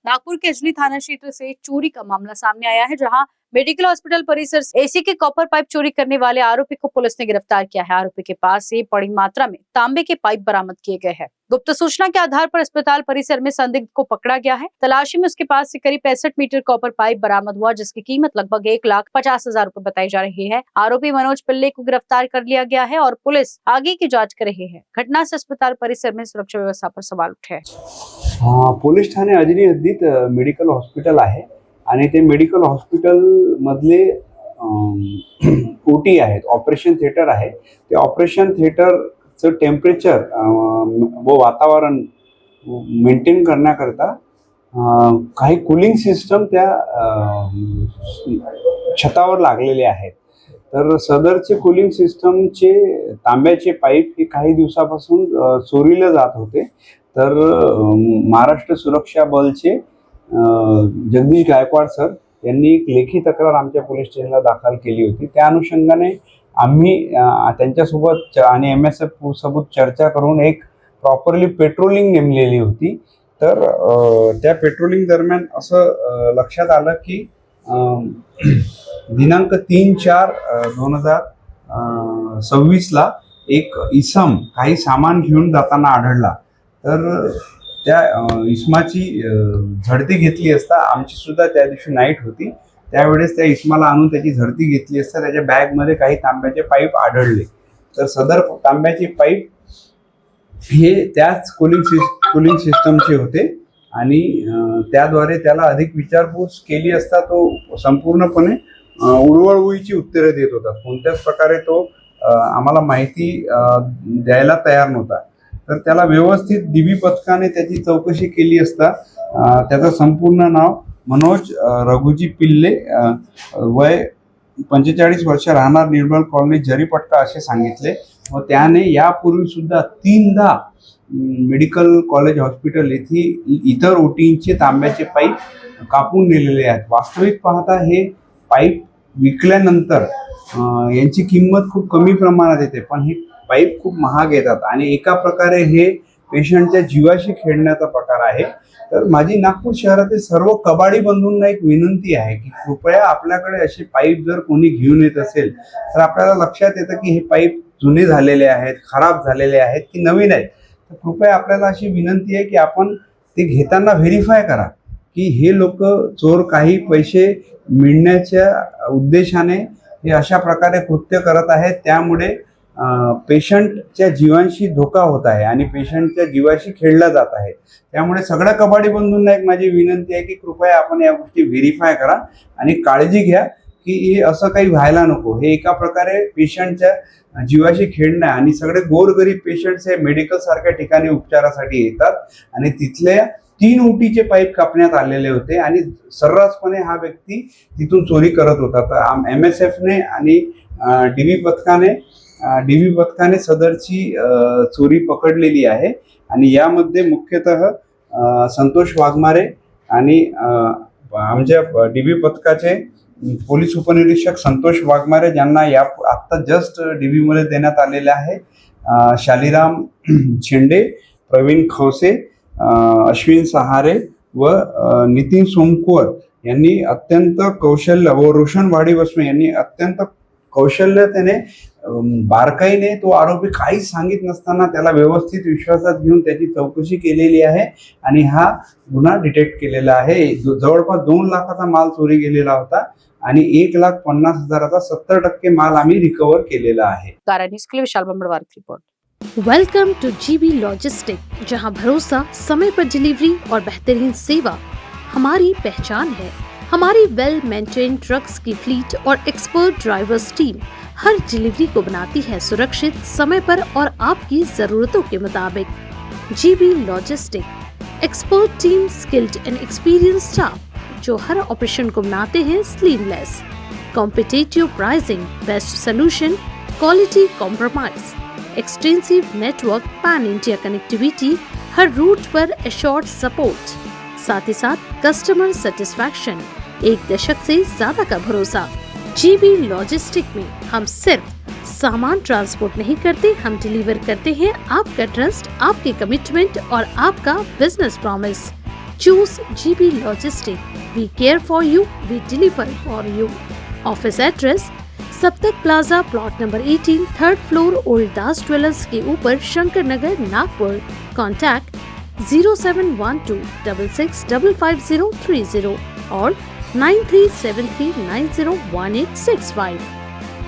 नागपुर के अजनी थाना क्षेत्र से चोरी का मामला सामने आया है, जहां मेडिकल हॉस्पिटल परिसर से एसी के कॉपर पाइप चोरी करने वाले आरोपी को पुलिस ने गिरफ्तार किया है। आरोपी के पास से बड़ी मात्रा में तांबे के पाइप बरामद किए गए हैं। गुप्त सूचना के आधार पर अस्पताल परिसर में संदिग्ध को पकड़ा गया है। तलाशी में उसके पास से करीब 65 मीटर कॉपर पाइप बरामद हुआ, जिसकी कीमत लगभग 1,50,000 रुपए बताई जा रही है। आरोपी मनोज पिल्ले को गिरफ्तार कर लिया गया है और पुलिस आगे की जाँच कर रही है। घटना से अस्पताल परिसर में सुरक्षा व्यवस्था पर सवाल उठे। पोलीस ठाणे अजनी हद्दीत मेडिकल हॉस्पिटल आहे आणि ते मेडिकल हॉस्पिटल मधले ओटी आहेत, ऑपरेशन थिएटर आहे. ते ऑपरेशन थिएटरचं टेम्परेचर व वातावरण मेंटेन करण्याकरता काही कूलिंग सिस्टम त्या छतावर लागलेले आहेत. तर सदरचे कूलिंग सिस्टमचे तांब्याचे पाईप हे काही दिवसापासून चोरीला जात होते. तर महाराष्ट्र सुरक्षा बलचे जगदीश गायकवाड सर यांनी एक लेखी तक्रार आमच्या पोलीस स्टेशनला दाखल केली होती. त्या अनुषंगाने आम्ही त्यांच्यासोबत आणि MSF सोबत चर्चा करून एक प्रॉपरली पेट्रोलिंग नेमलेली होती. तर त्या पेट्रोलिंग दरम्यान असं लक्षात आलं की दिनांक 3/4/2026 एक इसम काही सामान घेऊन जाताना आढळला. तर त्या इसमाची झडती घेतली असता, आमची सुद्धा त्या दिवशी नाईट होती, त्यावेळेस त्या इसमाला आणून त्याची झडती घेतली असता त्याच्या बॅगमध्ये काही तांब्याचे पाईप आढळले. तर सदर तांब्याचे पाईप हे त्याच कूलिंग सिस्टमचे होते आणि त्याद्वारे त्याला अधिक विचारपूस केली असता तो संपूर्णपणे उडवळूची उत्तरे देत होता. कोणत्याच प्रकारे तो आम्हाला माहिती द्यायला तयार नव्हता. तर त्याला व्यवस्थित DB पथकाने त्याची चौकशी केली असता त्याचं संपूर्ण नाव मनोज रघुजी पिल्ले, वय 45 वर्ष, राहणार निर्मल कॉलनी जरीपटका असे सांगितले. व त्याने यापूर्वी सुद्धा 3दा मेडिकल कॉलेज हॉस्पिटल येथे इतर ओटींचे तांब्याचे पाईप कापून नेलेले आहेत. वास्तविक पाहता हे पाईप विकल्यानंतर यांची किंमत खूप कमी प्रमाणात येते, पण हे पाईप खूप महाग येतात आणि एका प्रकारे हे पेशंटच्या जीवाशी खेळण्याचा प्रकार आहे. तर माझी नागपूर शहरातील सर्व कबाडी बंधूंना एक विनंती आहे की कृपया आपल्याकडे असे पाईप जर कोणी घेऊन येत असेल तर आपल्याला लक्षात येतं की हे पाईप जुने झालेले आहेत, खराब झालेले आहेत की नवीन आहेत. तर कृपया आपल्याला अशी विनंती आहे की आपण ते घेताना व्हेरीफाय करा की हे लोक चोर काही पैसे मिळण्याच्या उद्देशाने हे अशा प्रकारे कृत्य करत आहेत. त्यामुळे पेशंटच्या जीवांशी धोका होत आहे आणि पेशंटच्या जीवाशी खेळला जात आहे. त्यामुळे सगळ्या कबाडी बंधूंना एक माझी विनंती आहे की कृपया आपण या गोष्टी व्हेरीफाय करा आणि काळजी घ्या की हे असं काही व्हायला नको. हे एका प्रकारे पेशंटच्या जीवाशी खेळणं आहे आणि सगळे गोरगरीब पेशंट्स हे मेडिकल सारख्या ठिकाणी उपचारासाठी येतात आणि तिथल्या 3 ओटीचे पाईप कापण्यात आलेले होते आणि सर्रासपणे हा व्यक्ती तिथून चोरी करत होता. तर MSFने आणि DB पथकाने सदरची चोरी पकडलेली आहे आणि यामध्ये मुख्यतः संतोष वाघमारे आणि आमच्या DB पथकाचे पोलीस उपनिरीक्षक संतोष वाघमारे, ज्यांना आत्ता जस्ट DB मध्ये देण्यात आलेले आहे, शालिराम शेंडे, प्रवीण खवसे, अश्विन सहारे व नितीन सोमकुवर यांनी अत्यंत कौशल्य व रोशन वाडीवस्मे यांनी अत्यंत कौशल्याने बारकाईने तो आरोपी काहीच सांगित नसताना त्याला व्यवस्थित विश्वासात घेऊन त्याची चौकशी केलेली आहे आणि हा गुन्हा डिटेक्ट केलेला आहे. जवळपास 2 लाखाचा माल चोरी गेलेला होता आणि 1,50,000चा 70% माल आम्ही रिकवर केलेला आहे. विशाल बंबड़वार की report. Welcome to GB logistic, जहां भरोसा, समय पर डिलीवरी और बेहतरीन सेवा हमारी पहचान है। हमारी वेल मेंटेन ट्रक्स की फ्लीट और एक्सपर्ट ड्राइवर्स टीम हर डिलीवरी को बनाती है सुरक्षित, समय पर और आपकी जरूरतों के मुताबिक। GB logistic, expert team, skilled and experience staff जो हर ऑपरेशन को बनाते हैं seamless. Competitive pricing, best solution, quality compromise, extensive network, pan India connectivity, हर रूट पर एश्योर्ड सपोर्ट, साथ ही साथ कस्टमर सेटिस्फैक्शन, 1 दशक से ज्यादा का भरोसा। GB लॉजिस्टिक में हम सिर्फ सामान ट्रांसपोर्ट नहीं करते, हम डिलीवर करते हैं आपका ट्रस्ट, आपके कमिटमेंट और आपका business promise. Choose GB Logistic. We care for you, we deliver for you. Office address Saptak plaza plot number 18 third floor old Das jewellers के ऊपर शंकर नगर नागपुर. कॉन्टैक्ट 071266555030 और 9373901865.